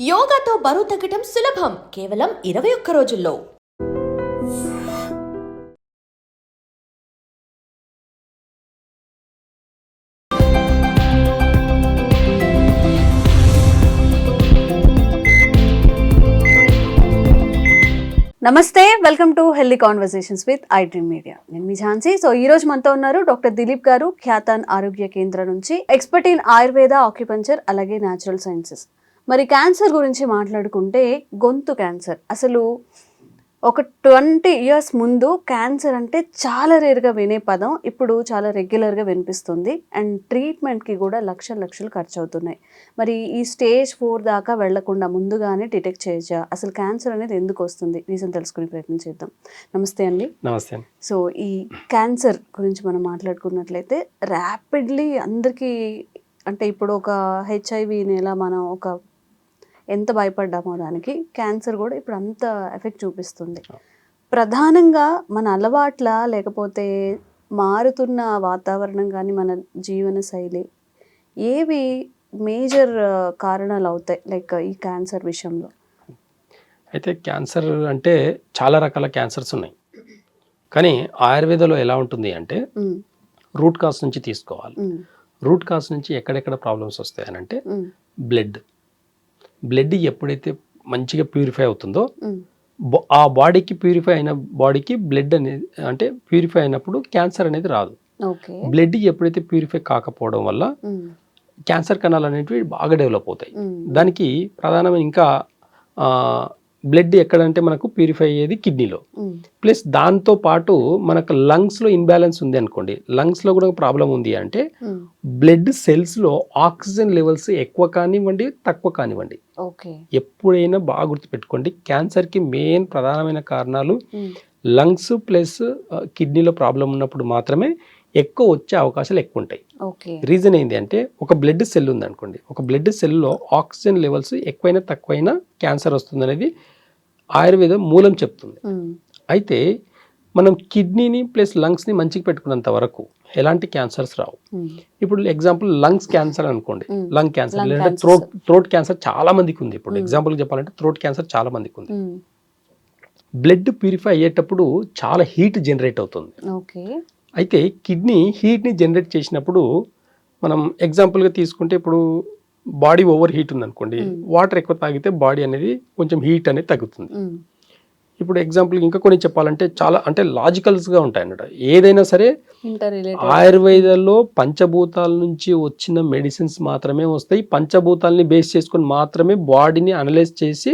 యోగాతో బరువు తగ్గటం సులభం కేవలం 21 రోజుల్లో. నమస్తే, welcome to healthy conversations with I dream media. నేను మీ ఝాన్సీ. సో ఈ రోజు మనతో ఉన్నారు డాక్టర్ దిలీప్ గారు, ఖ్యాతాన్ ఆరోగ్య కేంద్ర నుంచి, ఎక్స్పర్ట్ ఇన్ ఆయుర్వేద, ఆక్యుపంచర్, అలాగే న్యాచురల్ సైన్సెస్. మరి క్యాన్సర్ గురించి మాట్లాడుకుంటే, గొంతు క్యాన్సర్ అసలు ఒక 20 years ముందు క్యాన్సర్ అంటే చాలా రేర్గా వినే పదం ఇప్పుడు చాలా రెగ్యులర్గా వినిపిస్తుంది. అండ్ ట్రీట్మెంట్కి కూడా లక్షలు ఖర్చు అవుతున్నాయి. మరి ఈ స్టేజ్ 4 దాకా వెళ్లకుండా ముందుగానే డిటెక్ట్ చేయొచ్చా? అసలు క్యాన్సర్ అనేది ఎందుకు వస్తుంది? రీజన్ తెలుసుకునే ప్రయత్నం చేద్దాం. నమస్తే అండి. నమస్తే. సో ఈ క్యాన్సర్ గురించి మనం మాట్లాడుకున్నట్లయితే ర్యాపిడ్లీ అందరికీ, అంటే ఇప్పుడు ఒక హెచ్ఐవిని ఎలా మనం ఎంత భయపడ్డామో దానికి క్యాన్సర్ కూడా ఇప్పుడు అంత ఎఫెక్ట్ చూపిస్తుంది. ప్రధానంగా మన అలవాట్ల, లేకపోతే మారుతున్న వాతావరణం కానీ, మన జీవన శైలి, ఏవి మేజర్ కారణాలు అవుతాయి లైక్ ఈ క్యాన్సర్ విషయంలో? అయితే క్యాన్సర్ అంటే చాలా రకాల క్యాన్సర్స్ ఉన్నాయి. కానీ ఆయుర్వేదంలో ఎలా ఉంటుంది అంటే రూట్ కాజ్ నుంచి తీసుకోవాలి. రూట్ కాజ్ నుంచి ఎక్కడెక్కడ ప్రాబ్లమ్స్ వస్తాయని అంటే బ్లడ్ ఎప్పుడైతే మంచిగా ప్యూరిఫై అవుతుందో ఆ బాడీకి ప్యూరిఫై అయిన బాడీకి బ్లడ్ అనేది అంటే ప్యూరిఫై అయినప్పుడు క్యాన్సర్ అనేది రాదు. బ్లడ్ ఎప్పుడైతే ప్యూరిఫై కాకపోవడం వల్ల క్యాన్సర్ కణాలు అనేటివి బాగా డెవలప్ అవుతాయి. దానికి ప్రధానమైన ఇంకా బ్లడ్ ఎక్కడంటే మనకు ప్యూరిఫై అయ్యేది కిడ్నీలో. ప్లస్ దాంతో పాటు మనకు లంగ్స్లో ఇన్బ్యాలెన్స్ ఉంది అనుకోండి, లంగ్స్లో కూడా ప్రాబ్లం ఉంది అంటే బ్లడ్ సెల్స్లో ఆక్సిజన్ లెవెల్స్ ఎక్కువ కానివ్వండి, తక్కువ కానివ్వండి, ఎప్పుడైనా బాగా గుర్తుపెట్టుకోండి, క్యాన్సర్కి మెయిన్ ప్రధానమైన కారణాలు లంగ్స్ ప్లస్ కిడ్నీలో ప్రాబ్లం ఉన్నప్పుడు మాత్రమే ఎక్కువ వచ్చే అవకాశాలు ఎక్కువ ఉంటాయి. రీజన్ ఏంటి అంటే, ఒక బ్లడ్ సెల్ ఉంది అనుకోండి, ఒక బ్లడ్ సెల్లో ఆక్సిజన్ లెవెల్స్ ఎక్కువైనా తక్కువైనా క్యాన్సర్ వస్తుంది అనేది ఆయుర్వేదం మూలం చెప్తుంది. అయితే మనం కిడ్నీని ప్లస్ లంగ్స్ని మంచిగా పెట్టుకున్నంత వరకు ఎలాంటి క్యాన్సర్స్ రావు. ఇప్పుడు ఎగ్జాంపుల్ లంగ్స్ క్యాన్సర్ అనుకోండి, లంగ్ క్యాన్సర్ లేదంటే థ్రోట్ క్యాన్సర్ చాలా మందికి ఉంది. ఇప్పుడు ఎగ్జాంపుల్ చెప్పాలంటే థ్రోట్ క్యాన్సర్ చాలా మందికి ఉంది. బ్లడ్ ప్యూరిఫై అయ్యేటప్పుడు చాలా హీట్ జనరేట్ అవుతుంది. అయితే కిడ్నీ హీట్ని జనరేట్ చేసినప్పుడు మనం ఎగ్జాంపుల్గా తీసుకుంటే, ఇప్పుడు బాడీ ఓవర్ హీట్ ఉందనుకోండి, వాటర్ ఎక్కువ తాగితే బాడీ అనేది కొంచెం హీట్ అనేది తగ్గుతుంది. ఇప్పుడు ఎగ్జాంపుల్ ఇంకా కొన్ని చెప్పాలంటే చాలా అంటే లాజికల్స్గా ఉంటాయి అన్నమాట. ఏదైనా సరే ఆయుర్వేదంలో పంచభూతాల నుంచి వచ్చిన మెడిసిన్స్ మాత్రమే వస్తాయి. పంచభూతాలని బేస్ చేసుకొని మాత్రమే బాడీని అనలైజ్ చేసి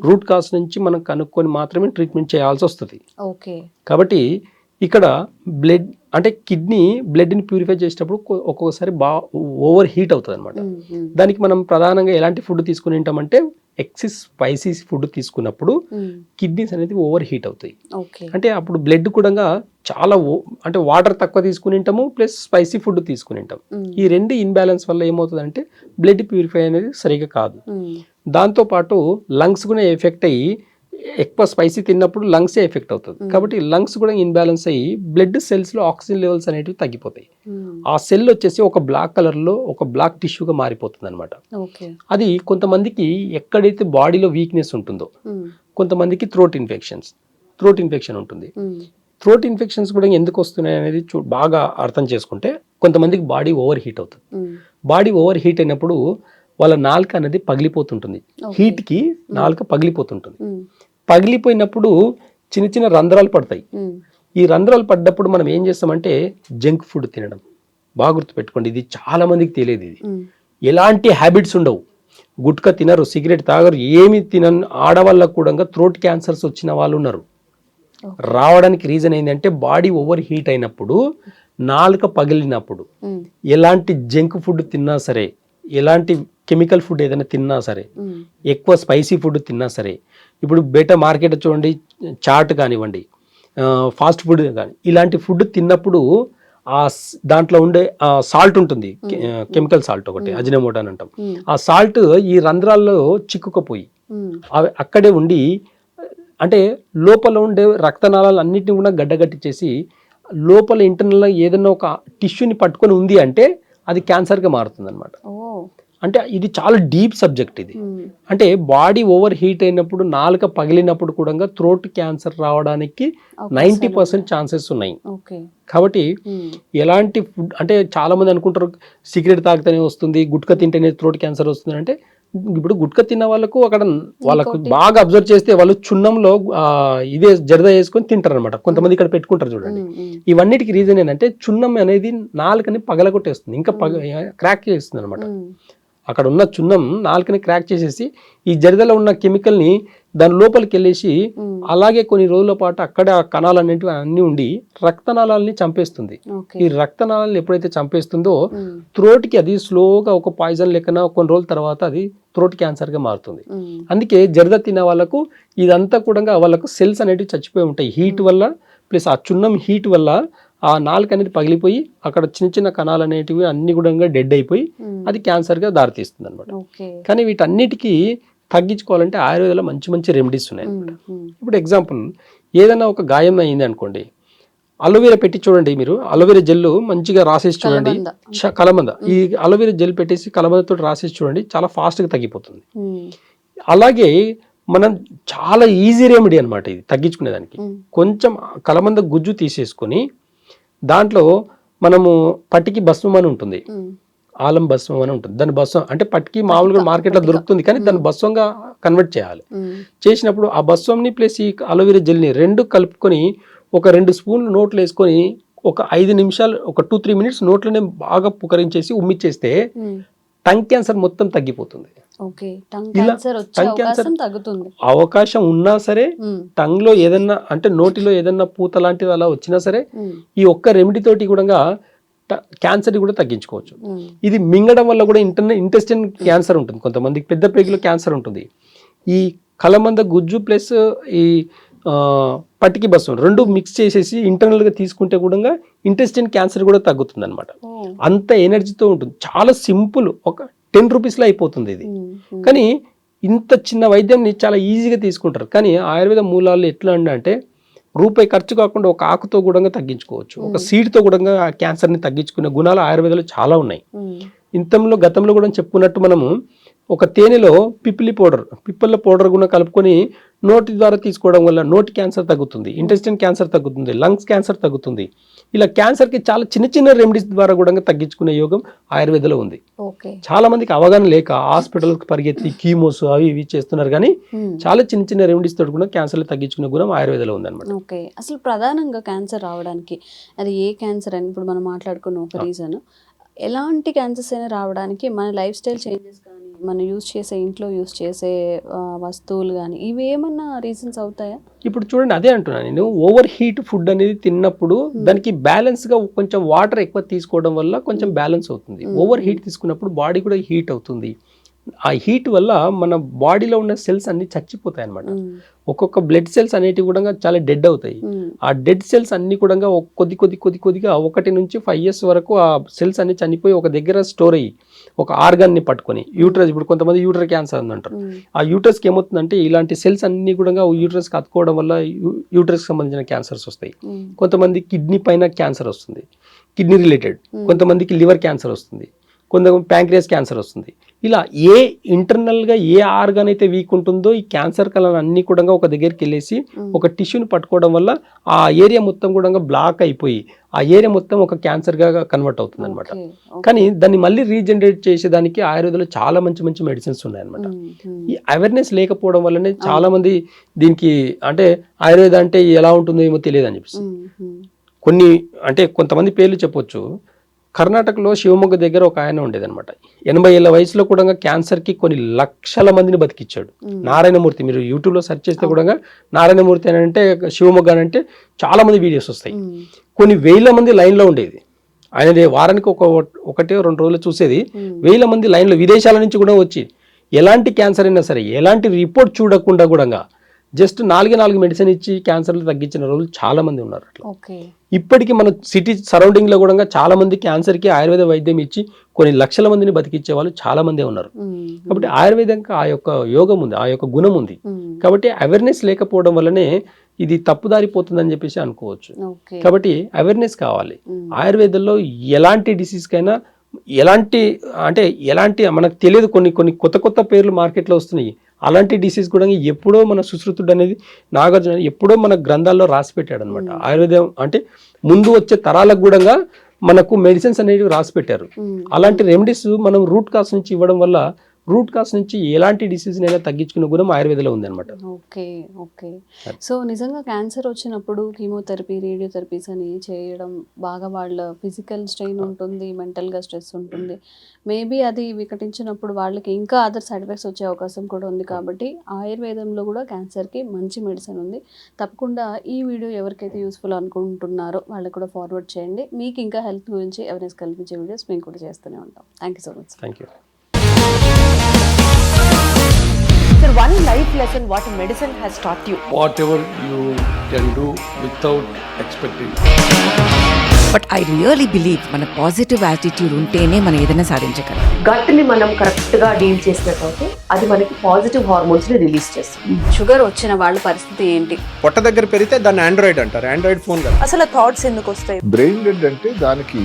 రూట్ కాజ్ నుంచి మనం కనుక్కొని మాత్రమే ట్రీట్మెంట్ చేయాల్సి వస్తుంది. కాబట్టి ఇక్కడ బ్లడ్ అంటే కిడ్నీ బ్లడ్ని ప్యూరిఫై చేసేటప్పుడు ఒక్కొక్కసారి ఓవర్ హీట్ అవుతుంది అనమాట. దానికి మనం ప్రధానంగా ఎలాంటి ఫుడ్ తీసుకుని ఉంటామంటే, ఎక్సెస్ స్పైసీ ఫుడ్ తీసుకున్నప్పుడు కిడ్నీస్ అనేది ఓవర్ హీట్ అవుతాయి. అంటే అప్పుడు బ్లడ్ కూడా చాలా అంటే వాటర్ తక్కువ తీసుకుని ఉంటాము, ప్లస్ స్పైసీ ఫుడ్ తీసుకుని ఉంటాం. ఈ రెండు ఇన్బ్యాలెన్స్ వల్ల ఏమవుతుందంటే బ్లడ్ ప్యూరిఫై అనేది సరిగా కాదు. దాంతోపాటు లంగ్స్ కూడా ఎఫెక్ట్ అయ్యి, ఎక్కువ స్పైసీ తిన్నప్పుడు లంగ్సే ఎఫెక్ట్ అవుతుంది. కాబట్టి లంగ్స్ కూడా ఇన్బ్యాలెన్స్ అయ్యి బ్లడ్ సెల్స్లో ఆక్సిజన్ లెవెల్స్ అనేటివి తగ్గిపోతాయి. ఆ సెల్ వచ్చేసి ఒక బ్లాక్ కలర్లో ఒక బ్లాక్ టిష్యూగా మారిపోతుంది అనమాట. అది కొంతమందికి ఎక్కడైతే బాడీలో వీక్నెస్ ఉంటుందో, కొంతమందికి థ్రోట్ ఇన్ఫెక్షన్ ఉంటుంది. థ్రోట్ ఇన్ఫెక్షన్స్ కూడా ఎందుకు వస్తున్నాయి అనేది బాగా అర్థం చేసుకుంటే, కొంతమందికి బాడీ ఓవర్ హీట్ అవుతుంది. బాడీ ఓవర్ హీట్ అయినప్పుడు వాళ్ళ నాలుక అనేది పగిలిపోతుంటుంది. హీట్కి నాలుక పగిలిపోతుంటుంది. పగిలిపోయినప్పుడు చిన్న చిన్న రంధ్రాలు పడతాయి. ఈ రంధ్రాలు పడ్డప్పుడు మనం ఏం చేస్తామంటే జంక్ ఫుడ్ తినడం. బాగా గుర్తుపెట్టుకోండి, ఇది చాలా మందికి తెలియదు. ఇది ఎలాంటి హ్యాబిట్స్ ఉండవు, గుట్కా తినరు, సిగరెట్ తాగరు, ఏమి తినని ఆడవాళ్ళకు కూడా థ్రోట్ క్యాన్సర్స్ వచ్చిన వాళ్ళు ఉన్నారు. రావడానికి రీజన్ ఏంటంటే, బాడీ ఓవర్ హీట్ అయినప్పుడు, నాలుక పగిలినప్పుడు, ఎలాంటి జంక్ ఫుడ్ తిన్నా సరే, ఎలాంటి కెమికల్ ఫుడ్ ఏదైనా తిన్నా సరే, ఎక్కువ స్పైసీ ఫుడ్ తిన్నా సరే, ఇప్పుడు బయట మార్కెట్ చూడండి, చాట్ కానివ్వండి, ఫాస్ట్ ఫుడ్ కానీ, ఇలాంటి ఫుడ్ తిన్నప్పుడు దాంట్లో ఉండే సాల్ట్ ఉంటుంది, కెమికల్ సాల్ట్, ఒకటి అజినోమోటో అని అంటాం. ఆ సాల్ట్ ఈ రంధ్రాల్లో చిక్కుకుపోయి అవి అక్కడే ఉండి, అంటే లోపల ఉండే రక్తనాళాలు అన్నిటిని కూడా గడ్డగట్టించేసి, లోపల ఇంటర్నల్గా ఏదైనా ఒక టిష్యూని పట్టుకొని ఉంది అంటే అది క్యాన్సర్గా మారుతుంది అనమాట. అంటే ఇది చాలా డీప్ సబ్జెక్ట్ ఇది. అంటే బాడీ ఓవర్ హీట్ అయినప్పుడు నాలుక పగిలినప్పుడు కూడా థ్రోట్ క్యాన్సర్ రావడానికి 90% ఛాన్సెస్ ఉన్నాయి. కాబట్టి ఎలాంటి ఫుడ్ అంటే చాలా మంది అనుకుంటారు సిగరెట్ తాగితేనే వస్తుంది, గుట్కా తింటేనే థ్రోట్ క్యాన్సర్ వస్తుంది అంటే, ఇప్పుడు గుట్కా తిన్న వాళ్ళకు అక్కడ వాళ్ళకు బాగా అబ్జర్వ్ చేస్తే వాళ్ళు చున్నంలో ఇదే జరద వేసుకొని తింటారు అనమాట. కొంతమంది ఇక్కడ పెట్టుకుంటారు చూడండి. ఇవన్నిటికి రీజన్ ఏంటంటే చున్నం అనేది నాలుకని పగలగొట్టేస్తుంది, ఇంకా క్రాక్ చేస్తుంది అనమాట. అక్కడ ఉన్న చున్నం నాలుకని క్రాక్ చేసేసి ఈ జరదలో ఉన్న కెమికల్ని దాని లోపలికి వెళ్ళేసి అలాగే కొన్ని రోజుల పాటు అక్కడ ఆ కణాలు అనేటివి అన్ని ఉండి రక్తనాళాలని చంపేస్తుంది. ఈ రక్తనాళాలను ఎప్పుడైతే చంపేస్తుందో థ్రోట్కి అది స్లోగా ఒక పాయిజన్ లెక్కన కొన్ని రోజుల తర్వాత అది థ్రోట్ క్యాన్సర్గా మారుతుంది. అందుకే జరద తినే వాళ్ళకు ఇదంతా కూడా వాళ్ళకు సెల్స్ అనేటివి చచ్చిపోయి ఉంటాయి హీట్ వల్ల, ప్లస్ ఆ చున్నం హీట్ వల్ల ఆ నాలుక అనేది పగిలిపోయి అక్కడ చిన్న చిన్న కణాలు అనేటివి అన్ని కూడా డెడ్ అయిపోయి అది క్యాన్సర్గా దారితీస్తుంది అనమాట. కానీ వీటన్నిటికీ తగ్గించుకోవాలంటే ఆయుర్వేదంలో మంచి మంచి రెమెడీస్ ఉన్నాయి అనమాట. ఇప్పుడు ఎగ్జాంపుల్ ఏదైనా ఒక గాయం అయింది అనుకోండి, అలోవెరా పెట్టి చూడండి. మీరు అలోవెరా జెల్ మంచిగా రాసేసి చూడండి, కలబంద ఈ అలోవెరా జెల్ పెట్టేసి కలబందతో రాసేసి చూడండి, చాలా ఫాస్ట్గా తగ్గిపోతుంది. అలాగే మనం చాలా ఈజీ రెమెడీ అనమాట ఇది తగ్గించుకునేదానికి. కొంచెం కలబంద గుజ్జు తీసేసుకొని దాంట్లో మనము పట్టికి భస్మం అని ఉంటుంది, ఆలం భస్మం అని ఉంటుంది. దాని భస్మం అంటే పట్టికి మామూలుగా మార్కెట్లో దొరుకుతుంది, కానీ దాన్ని భస్వంగా కన్వర్ట్ చేయాలి. చేసినప్పుడు ఆ భస్వంని ప్లస్ ఈ అలోవెరా జెల్ని రెండు కలుపుకొని ఒక 2 స్పూన్లు నోట్లు వేసుకొని ఒక 5 నిమిషాలు ఒక 2-3 మినిట్స్ నోట్లోనే బాగా పుకరించేసి ఉమ్మిచ్చేస్తే టంగ్ క్యాన్సర్ మొత్తం తగ్గిపోతుంది. అవకాశం ఉన్నా సరే టంగ్ లో ఏదన్నా అంటే నోటిలో ఏదన్నా పూత లాంటిది అలా వచ్చినా సరే ఈ ఒక్క రెమెడీ తోటి కూడా క్యాన్సర్ కూడా తగ్గించుకోవచ్చు. ఇది మింగడం వల్ల కూడా ఇంటెస్టైన్ క్యాన్సర్ ఉంటుంది, కొంతమందికి పెద్ద పేగులో క్యాన్సర్ ఉంటుంది. ఈ కలమంద గుజ్జు ప్లస్ ఈ పట్టికి భస్మం రెండు మిక్స్ చేసేసి ఇంటర్నల్ గా తీసుకుంటే కూడా ఇంటెస్టైన్ క్యాన్సర్ కూడా తగ్గుతుంది అనమాట. అంత ఎనర్జీతో ఉంటుంది. చాలా సింపుల్, ఒక 10 రూపీస్లో అయిపోతుంది ఇది. కానీ ఇంత చిన్న వైద్యాన్ని చాలా ఈజీగా తీసుకుంటారు. కానీ ఆయుర్వేద మూలాలు ఎట్లా అంటే రూపాయి ఖర్చు కాకుండా ఒక ఆకుతో కూడా తగ్గించుకోవచ్చు, ఒక సీడ్తో కూడా ఆ క్యాన్సర్ని తగ్గించుకునే గుణాలు ఆయుర్వేదంలో చాలా ఉన్నాయి. గతంలో కూడా చెప్పుకున్నట్టు మనము ఒక తేనెలో పిప్పల పౌడర్ కూడా కలుపుకొని నోటి ద్వారా తీసుకోవడం వల్ల నోటి క్యాన్సర్ తగ్గుతుంది, ఇంటెస్టైన్ క్యాన్సర్ తగ్గుతుంది, లంగ్స్ క్యాన్సర్ తగ్గుతుంది. ఇలా క్యాన్సర్కి చాలా చిన్న చిన్న రెమెడీస్ ద్వారా కూడా తగ్గించుకునే యోగం ఆయుర్వేదంలో ఉంది. చాలా మందికి అవగాహన లేక హాస్పిటల్కి పరిగెత్తి కీమోస్ అవి ఇవి చేస్తున్నారు, కానీ చాలా చిన్న చిన్న రెమెడీస్ తోటి కూడా క్యాన్సర్లు తగ్గించుకునే గుణం ఆయుర్వేదంలో ఉంది అనమాట. ఓకే, అసలు ప్రధానంగా క్యాన్సర్ రావడానికి అది ఏ క్యాన్సర్ అని ఇప్పుడు మనం మాట్లాడుకున్న ఒక రీజన్, ఎలాంటి క్యాన్సర్స్ అయినా రావడానికి మన లైఫ్ స్టైల్ చేంజెస్ కానీ మనం యూజ్ చేసే ఇంట్లో యూజ్ చేసే వస్తువులు కానీ ఇవి ఏమన్నా రీజన్స్ అవుతాయా? ఇప్పుడు చూడండి, అదే అంటున్నాను నేను, ఓవర్ హీట్ ఫుడ్ అనేది తిన్నప్పుడు దానికి బ్యాలెన్స్గా కొంచెం వాటర్ ఎక్కువ తీసుకోవడం వల్ల కొంచెం బ్యాలెన్స్ అవుతుంది. ఓవర్ హీట్ తీసుకున్నప్పుడు బాడీ కూడా హీట్ అవుతుంది. ఆ హీట్ వల్ల మన బాడీలో ఉన్న సెల్స్ అన్ని చచ్చిపోతాయి అనమాట. ఒక్కొక్క బ్లడ్ సెల్స్ అనేటివి కూడా చాలా డెడ్ అవుతాయి. ఆ డెడ్ సెల్స్ అన్ని కూడా కొద్దిగా 1 నుంచి 5 years వరకు ఆ సెల్స్ అన్ని చనిపోయి ఒక దగ్గర స్టోర్ అయ్యి ఒక ఆర్గాన్ని పట్టుకొని యూట్రస్, ఇప్పుడు కొంతమంది యూట్రస్ క్యాన్సర్ అంటారు. ఆ యూట్రస్కి ఏమవుతుందంటే ఇలాంటి సెల్స్ అన్ని కూడా యూట్రస్కి అతుకోవడం వల్ల యూట్రస్కి సంబంధించిన క్యాన్సర్స్ వస్తాయి. కొంతమంది కిడ్నీ పైన క్యాన్సర్ వస్తుంది, కిడ్నీ రిలేటెడ్. కొంతమందికి లివర్ క్యాన్సర్ వస్తుంది, కొంతమంది ప్యాంక్రియాస్ క్యాన్సర్ వస్తుంది. ఇలా ఏ ఇంటర్నల్గా ఏ ఆర్గాన్ అయితే వీక్ ఉంటుందో ఈ క్యాన్సర్ కళలు అన్ని కూడా ఒక దగ్గరికి వెళ్ళేసి ఒక టిష్యూని పట్టుకోవడం వల్ల ఆ ఏరియా మొత్తం కూడా బ్లాక్ అయిపోయి ఆ ఏరియా మొత్తం ఒక క్యాన్సర్గా కన్వర్ట్ అవుతుంది అనమాట. కానీ దాన్ని మళ్ళీ రీజనరేట్ చేసేదానికి ఆయుర్వేదంలో చాలా మంచి మంచి మెడిసిన్స్ ఉన్నాయన్నమాట. ఈ అవేర్నెస్ లేకపోవడం వల్లనే చాలా మంది దీనికి అంటే ఆయుర్వేద అంటే ఎలా ఉంటుందో ఏమో తెలియదు అని చెప్పేసి కొన్ని అంటే కొంతమంది పేర్లు చెప్పొచ్చు. కర్ణాటకలో శివమొగ్గ దగ్గర ఒక ఆయన ఉండేది అనమాట. 80 ఏళ్ల వయసులో కూడా క్యాన్సర్కి కొన్ని లక్షల మందిని బతికిచ్చాడు. నారాయణమూర్తి, మీరు యూట్యూబ్లో సెర్చ్ చేస్తే కూడా నారాయణమూర్తి అని అంటే శివమొగ్గ అని అంటే చాలా మంది వీడియోస్ వస్తాయి. కొన్ని 1000 మంది లైన్లో ఉండేది. ఆయనది వారానికి 1-2 రోజులు చూసేది. 1000 మంది లైన్లో విదేశాల నుంచి కూడా వచ్చి ఎలాంటి క్యాన్సర్ అయినా సరే ఎలాంటి రిపోర్ట్ చూడకుండా కూడా జస్ట్ 4 మెడిసిన్ ఇచ్చి క్యాన్సర్లు తగ్గించిన రోజులు చాలా మంది ఉన్నారు. అట్లా ఇప్పటికీ మన సిటీ సరౌండింగ్ లో కూడా చాలా మంది క్యాన్సర్ కి ఆయుర్వేద వైద్యం ఇచ్చి కొన్ని లక్షల మందిని బతికిచ్చే వాళ్ళు చాలా మంది ఉన్నారు. కాబట్టి ఆయుర్వేదంకి ఆ యొక్క యోగం ఉంది, ఆ యొక్క గుణం ఉంది. కాబట్టి అవేర్నెస్ లేకపోవడం వల్లనే ఇది తప్పుదారిపోతుందని చెప్పేసి అనుకోవచ్చు. కాబట్టి అవేర్నెస్ కావాలి. ఆయుర్వేదంలో ఎలాంటి డిసీజ్ కైనా ఎలాంటి మనకు తెలియదు, కొన్ని కొత్త పేర్లు మార్కెట్లో వస్తున్నాయి. అలాంటి డిసీజ్ కూడా ఎప్పుడో మన సుశ్రుతుడు అనేది నాగార్జున ఎప్పుడో మన గ్రంథాల్లో రాసి పెట్టాడు అనమాట. ఆయుర్వేదం అంటే ముందు వచ్చే తరాలకు కూడా మనకు మెడిసిన్స్ అనేవి రాసి పెట్టారు. అలాంటి రెమెడీస్ మనం రూట్ కాస్ నుంచి ఇవ్వడం వల్ల రూట్ కాస్ నుంచి ఎలాంటి డిసీజ్ అయినా తగ్గించుకునే గుణం ఆయుర్వేదంలో ఉంది అనమాట. ఓకే. సో నిజంగా క్యాన్సర్ వచ్చినప్పుడు కీమోథెరపీ, రేడియోథెరపీస్ అని చేయడం బాగా వాళ్ళ ఫిజికల్ స్ట్రెయిన్ ఉంటుంది, మెంటల్గా స్ట్రెస్ ఉంటుంది. మేబీ అది వికటించినప్పుడు వాళ్ళకి ఇంకా అదర్ సైడ్ ఎఫెక్ట్స్ వచ్చే అవకాశం కూడా ఉంది. కాబట్టి ఆయుర్వేదంలో కూడా క్యాన్సర్కి మంచి మెడిసిన్ ఉంది. తప్పకుండా ఈ వీడియో ఎవరికైతే యూస్ఫుల్ అనుకుంటున్నారో వాళ్ళకి కూడా ఫార్వర్డ్ చేయండి. మీకు ఇంకా హెల్త్ గురించి అవేర్నెస్ కల్పించే వీడియోస్ మేము కూడా చేస్తూనే ఉంటాం. Thank you so much. Thank you. Sir, one life lesson what medicine has taught you. Whatever you can do without expecting. But I really believe మన పాజిటివ్ యాటిట్యూడ్ ఉంటేనే మనం ఏదైనా సాధించగలం. గట్ని మనం కరెక్ట్గా డీల్ చేసినట్లయితే అది మనకి పాజిటివ్ హార్మోన్స్ని రిలీజ్ చేస్తుంది. షుగర్ వచ్చిన వాళ్ళ పరిస్థితి ఏంటి? పొట్ట దగ్గర పెరిగితే దాన్ని ఆండ్రాయిడ్ అంటారు, ఆండ్రాయిడ్ ఫోన్ కదా. అసలు థాట్స్ ఎందుకు వస్తాయి? బ్రెయిన్ డెడ్ అంటే దానికి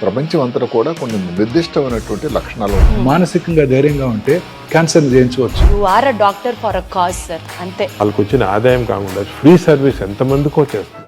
ప్రపంచం అంతా కూడా కొన్ని నిర్దిష్టమైనటువంటి లక్షణాలు ఉన్నాయి. మానసికంగా ధైర్యంగా ఉంటే క్యాన్సర్ జయించవచ్చు. You are a doctor for a cause, sir. అంతే. వాళ్ళకి వచ్చిన ఆదాయం కాకుండా ఫ్రీ సర్వీస్ ఎంతమందికో చేస్తారు.